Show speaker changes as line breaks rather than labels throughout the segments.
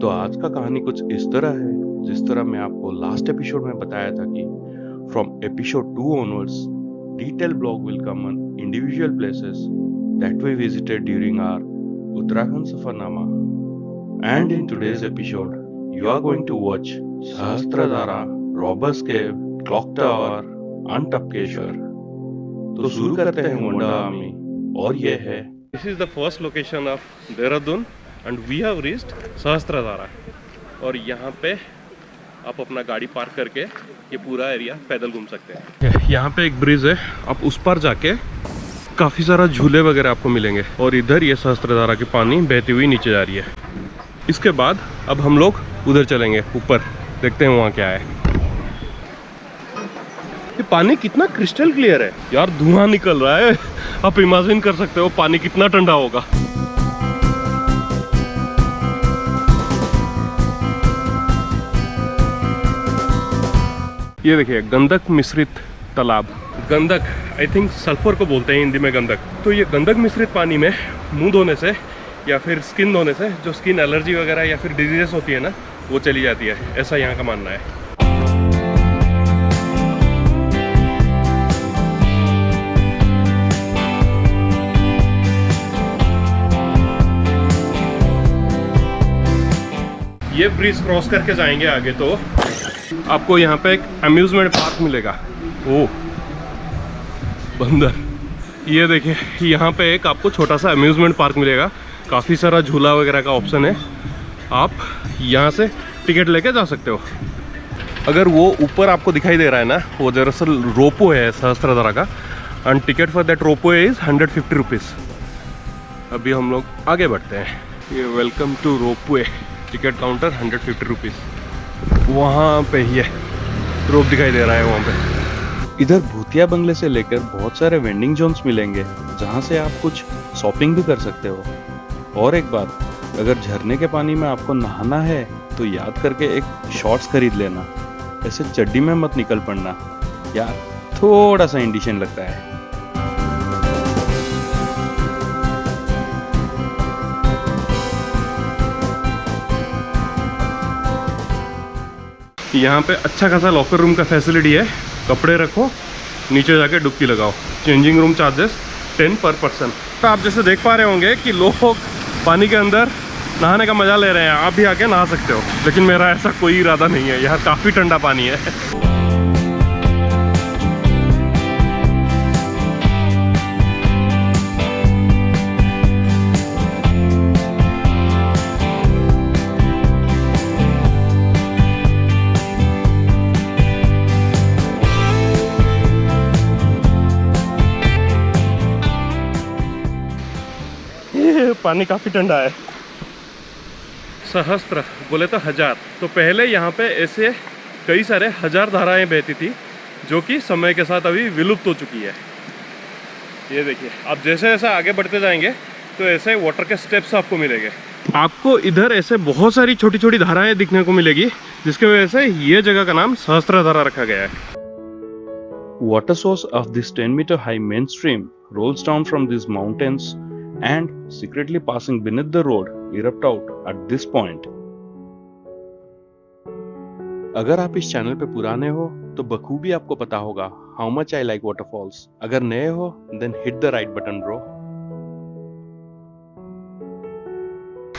तो आज का कहानी कुछ इस तरह है जिस तरह मैं आपको लास्ट एपिसोड में बताया था कि from episode 2 onwards detailed blog will come on individual places that we visited during our Uttarakhand Safarnama. And in today's episode, you are going to watch Sahasradhara, Robbers Cave, Clock Tower and Tapkeshwar. तो शुरू करते हैं वंडा army और ये है
This is the first location of Dehradun and we have reached Sahastradhara. और यहाँ पे आप अपना गाड़ी पार्क करके ये पूरा एरिया पैदल घूम सकते हैं। यहाँ पे एक ब्रिज है, आप उस पर जाके काफ़ी सारा झूले वगैरह आपको मिलेंगे। और इधर ये सहस्त्रधारा की पानी बहती हुई नीचे जा रही है। इसके बाद अब हम लोग उधर चलेंगे ऊपर, देखते हैं वहाँ क्या है। ये पानी कितना क्रिस्टल क्लियर है यार, धुआं निकल रहा है। आप इमेजिन कर सकते हो पानी कितना ठंडा होगा। ये देखिए गंधक मिश्रित तालाब। गंधक आई थिंक सल्फर को बोलते हैं हिंदी में गंधक। तो ये गंधक मिश्रित पानी में मुंह धोने से या फिर स्किन धोने से जो स्किन एलर्जी वगैरह या फिर डिजीजेस होती है ना, वो चली जाती है, ऐसा यहाँ का मानना है। ये ब्रिज क्रॉस करके जाएंगे आगे तो आपको यहाँ पे एक अम्यूजमेंट पार्क मिलेगा। ओ बंदर, ये देखिए यहाँ पे एक आपको छोटा सा अम्यूजमेंट पार्क मिलेगा। काफ़ी सारा झूला वगैरह का ऑप्शन है, आप यहाँ से टिकट लेके जा सकते हो। अगर वो ऊपर आपको दिखाई दे रहा है ना, वो दरअसल रोपो है सहस्त्रधारा का, and ticket for that ropeway is 150 rupees. अभी हम लोग आगे बढ़ते हैं। ये welcome to ropeway, ticket counter 150 rupees. वहाँ पे ही है, रोप दिखाई दे रहा है वहाँ पे।
इधर भूतिया बंगले से लेकर बहुत सारे वेंडिंग जोन्स मिलेंगे जहाँ से आप कुछ शॉपिंग भी कर सकते हो। और एक बात, अगर झरने के पानी में आपको नहाना है तो याद करके एक शॉर्ट्स खरीद लेना, ऐसे चड्डी में मत निकल पड़ना यार, थोड़ा सा इंडिशन लगता है।
यहाँ पे अच्छा खासा लॉकर रूम का फैसिलिटी है। कपड़े रखो, नीचे जाके डुबकी लगाओ। चेंजिंग रूम चार्जेस 10 पर पर्सन। तो आप जैसे देख पा रहे होंगे कि लोग पानी के अंदर नहाने का मज़ा ले रहे हैं, आप भी आके नहा सकते हो। लेकिन मेरा ऐसा कोई इरादा नहीं है, यहाँ काफ़ी ठंडा पानी है। पानी काफ़ी ठंडा है। सहस्त्र बोले तो हजार, तो पहले यहाँ पे ऐसे कई सारे हजार धाराएं बहती थी जो कि समय के साथ अभी विलुप्त हो चुकी है। ये देखिए, आप जैसे जैसे आगे बढ़ते जाएंगे तो ऐसे वाटर के स्टेप्स आपको मिलेंगे। आपको इधर ऐसे बहुत सारी छोटी छोटी धाराएं दिखने को मिलेगी, जिसके वजह से ये जगह का नाम सहस्त्रधारा रखा गया है।
Water source of this 10-meter high main stream rolls down from these mountains and secretly passing beneath the road erupt out at this point. अगर आप इस चैनल पे पुराने हो तो बखूबी आपको पता होगा how much I like waterfalls. अगर नए हो then hit the right button bro.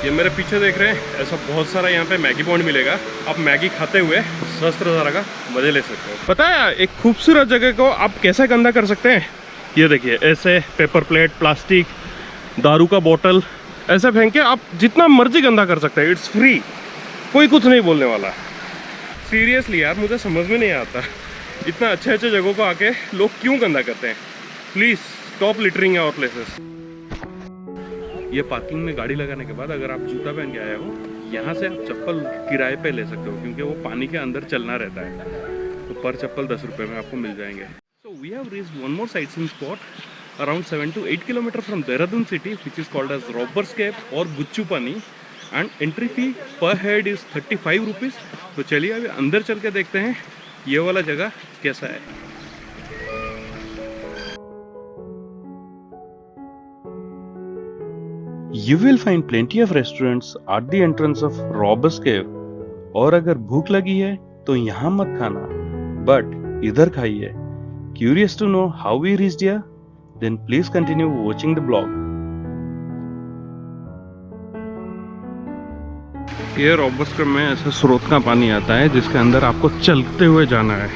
ये मेरे पीछे देख रहे हैं, ऐसा बहुत सारा यहाँ पे मैगी पॉइंट मिलेगा। आप मैगी खाते हुए सहस्त्रधारा का मजे ले सकते हो। पता है एक खूबसूरत जगह को आप कैसे गंदा कर सकते हैं? ये देखिए, ऐसे पेपर प्लेट, प्लास्टिक, दारू का बोतल ऐसे फेंक के आप जितना मर्जी गंदा कर सकते हैं। इट्स फ्री, कोई कुछ नहीं बोलने वाला। सीरियसली यार, मुझे समझ में नहीं आता इतना अच्छे अच्छे जगहों को आके लोग क्यों गंदा करते हैं। Please stop littering our places. ये पार्किंग में गाड़ी लगाने के बाद अगर आप जूता पहन के आए हो, यहाँ से आप चप्पल किराए पे ले सकते हो, क्योंकि वो पानी के अंदर चलना रहता है। तो पर चप्पल 10 रुपये में आपको मिल जाएंगे। So we have reached one more sightseeing spot around 7 to 8 kilometers from Dehradun city, which is called as Robbers Cave or Gucchu Pani, and entry fee per head is 35 rupees. तो चलिए अभी अंदर चल के देखते हैं ये वाला जगह कैसा है।
You will find plenty of restaurants at the entrance of Robbers Cave. और अगर भूख लगी है तो यहाँ मत खाना, but इधर खाइए. Curious to know how we reached here? Then please continue watching the blog.
ये रॉबर्स केव में ऐसे स्रोत का पानी आता है जिसके अंदर आपको चलते हुए जाना है.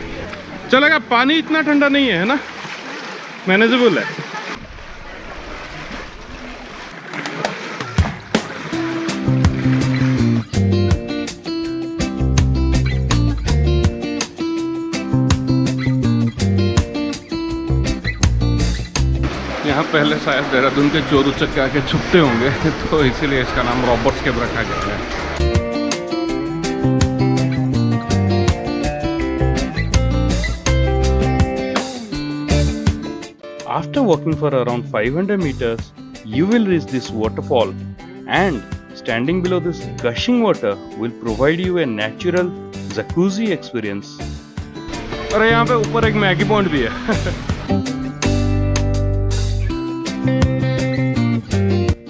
चलेगा, पानी इतना ठंडा नहीं है ना, मैनेजेबल है. यहाँ पहले शायद देहरादून के चोर उचक्के आके छुपते होंगे, तो इसीलिए इसका नाम रॉबर्स केव रखा गया है.
After walking for around 500 meters, you will reach this waterfall, and standing below this gushing water will provide you a natural jacuzzi experience.
अरे यहाँ पे ऊपर एक मैगी पॉइंट भी है.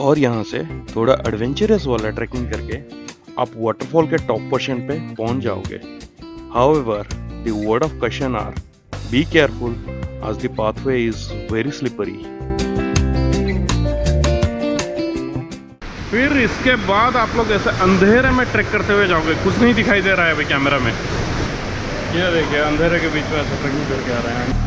और यहाँ से थोड़ा एडवेंचरस वाला ट्रैकिंग करके आप वाटरफॉल के टॉप पोर्शन पे पहुंच जाओगे. However, the word of caution are be careful as the pathway is very slippery.
फिर इसके बाद आप लोग ऐसे अंधेरे में ट्रैक करते हुए जाओगे. कुछ नहीं दिखाई दे रहा है अभी कैमरा में. ये देखिए अंधेरे के बीच में ऐसे ट्रैकिंग करके आ रहे हैं.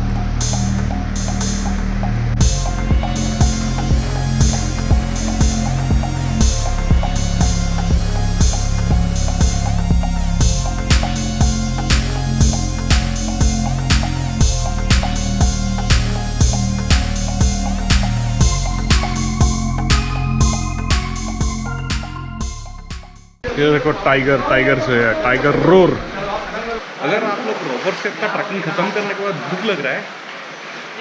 ये देखो टाइगर से है, टाइगर रोर. अगर आप लोग रॉबर्स केव का ट्रैकिंग खत्म करने के बाद भूख लग रहा है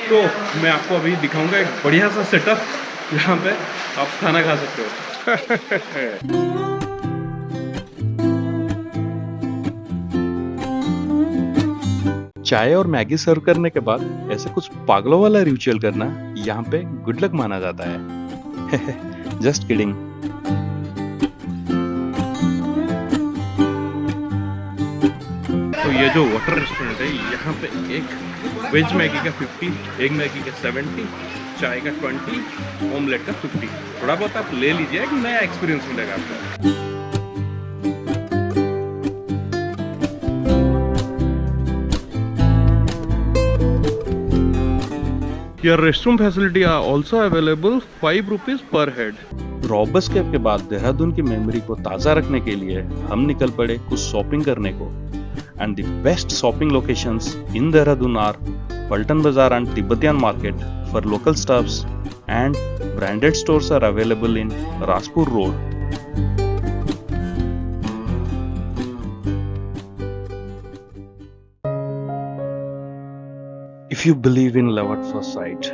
तो मैं आपको अभी दिखाऊंगा एक बढ़िया सा सेटअप जहाँ पे आप खाना खा सकते हो.
चाय और मैगी सर्व करने के बाद ऐसे कुछ पागलों वाला रिचुअल करना यहाँ पे गुड लक माना जाता है. Just kidding.
तो ये जो वाटर रेस्टोरेंट है, यहाँ पे एक वेज मैगी का 50, एग मैगी का 70, चाय का 20, ऑमलेट का 50. थोड़ा बहुत आप ले लीजिए, एक नया एक्सपीरियंस मिलेगा आपको. Your restroom facility are also available 5 rupees per head.
Robbers केव के बाद देहरादून की मेमोरी को ताज़ा रखने के लिए हम निकल पड़े कुछ शॉपिंग करने को. And the best shopping locations in Dehradun are Paltan Bazaar and Tibetan Market for local stuffs, and branded stores are available in Rajpur Road. If you believe in love at first sight,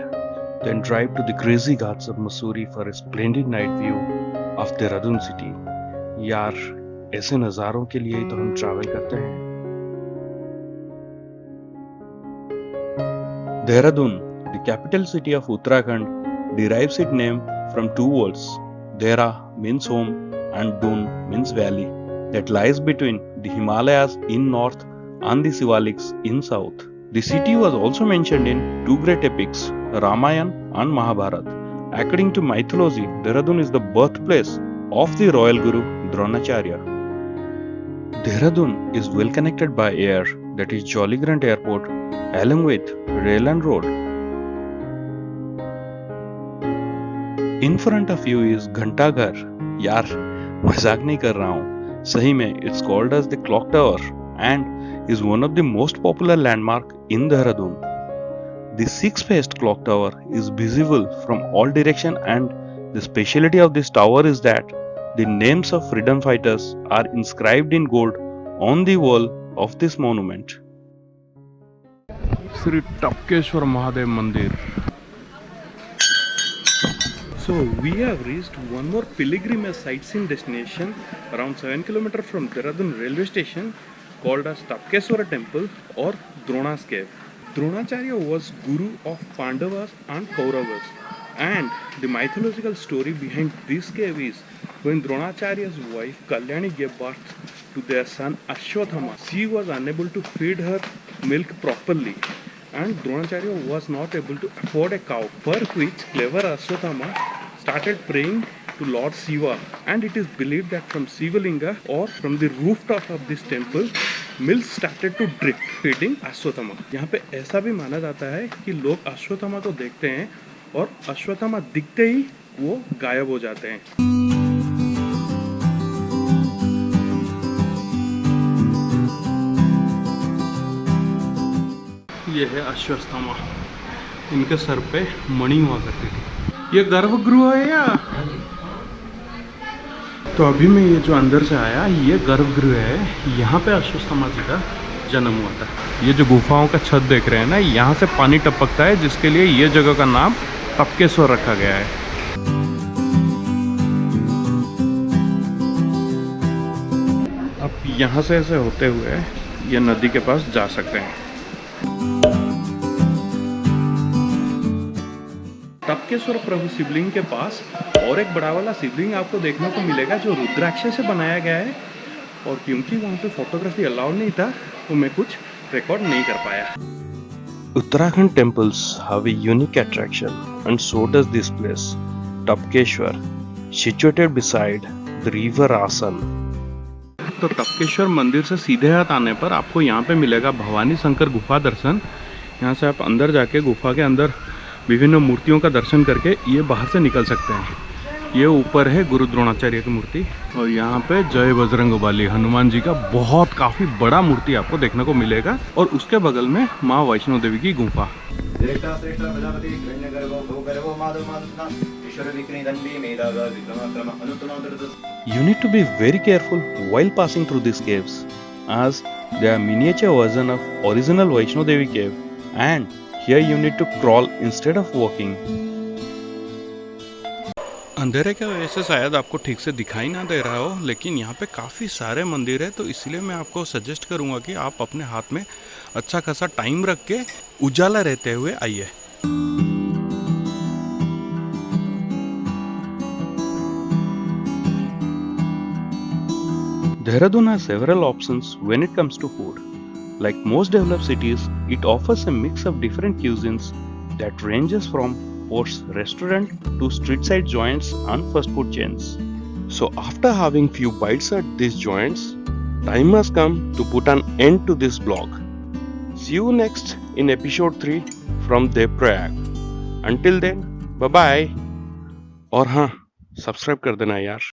then drive to the crazy ghats of Mussoorie for a splendid night view of Dehradun city. यार, ऐसे नज़ारों के लिए ही तो हम travel करते हैं. Dehradun, the capital city of Uttarakhand, derives its name from two words. Dehra means home and Dun means valley that lies between the Himalayas in north and the Sivaliks in south. The city was also mentioned in two great epics, Ramayana and Mahabharata. According to mythology, Dehradun is the birthplace of the royal guru Dronacharya. Dehradun is well connected by air, that is Jolly Grant Airport, along with rail and road. In front of you is Ghanta Ghar. यार मजाक नहीं कर रहा हूँ, सही में it's called as the clock tower and is one of the most popular landmark in Dehradun. The six-faced clock tower is visible from all direction, and the speciality of this tower is that the names of freedom fighters are inscribed in gold on the wall of this monument.
Shri Tapkeshwar Mahadev मंदिर. So we have reached one more pilgrimage sightseeing destination around 7 km from Dehradun railway station called as Tapkeshwara temple or Drona's cave. Dronacharya was guru of Pandavas and Kauravas, And the mythological story behind this cave is when Dronacharya's wife Kalyani gave birth to their son Ashwathama, she was unable to feed her milk properly, and Dronacharya was not able to afford a cow, for which clever Ashwathama started praying to Lord Shiva, and it is believed that from Shivalinga or from the rooftop of this temple, milk started to drip, feeding Ashwathama. यहाँ पे ऐसा भी माना जाता है कि लोग अश्वत्थामा को देखते हैं और अश्वत्थामा दिखते ही वो गायब हो जाते हैं। ये है अश्वत्थामा, इनके सर पे मणि हुआ करती थी। ये गर्भगृह है या? तो अभी मैं ये जो अंदर से आया, ये गर्भगृह है। यहाँ पे अश्वत्थामा जी का जन्म हुआ था। ये जो गुफाओं का छत देख रहे हैं ना, यहाँ से पानी टपकता है, जिसके लिए ये जगह का नाम टपकेश्वर रखा गया है। अब यहाँ से ऐसे होते हुए ये नदी के पास जा सकते हैं। टपकेश्वर प्रभु शिवलिंग के पास और एक बड़ा वाला शिवलिंग आपको देखने को मिलेगा, जो रुद्राक्ष से बनाया गया है, और क्योंकि वहाँ पे फोटोग्राफी अलाउड नहीं था तो मैं कुछ रिकॉर्ड नहीं कर पाया।
Uttarakhand temples have a unique attraction, and so does this place, Tapkeshwar, situated beside the river Asan.
तो टपकेश्वर मंदिर से सीधे हाथ आने पर आपको यहाँ पे मिलेगा भवानी शंकर गुफा दर्शन। यहाँ से आप अंदर जाके गुफा के अंदर विभिन्न मूर्तियों का दर्शन करके ये बाहर से निकल सकते हैं। ये ऊपर है गुरु द्रोणाचार्य की मूर्ति, और यहाँ पे जय बजरंगबली हनुमान जी का बहुत काफ़ी बड़ा मूर्ति आपको देखने को मिलेगा, और उसके बगल में माँ वैष्णो देवी की गुफा।
You need to be very careful while passing through these caves, as they are miniature version of original Vaishno Devi cave, and here you need to crawl instead of walking.
अंधेरे की वजह से शायद आपको ठीक से दिखाई ना दे रहा हो, लेकिन यहाँ पे काफ़ी सारे मंदिर है, तो इसलिए मैं आपको सजेस्ट करूँगा कि आप अपने हाथ में अच्छा खासा टाइम रख के उजाला रहते हुए आइए।
Dehradun has several options when it comes to food. Like most developed cities, it offers a mix of different cuisines that ranges from Port's restaurant to street side joints and fast food chains. So after having few bites at these joints, time has come to put an end to this vlog. See you next in episode 3 from Devprayag. Until then, bye bye. और हाँ, subscribe कर देना यार।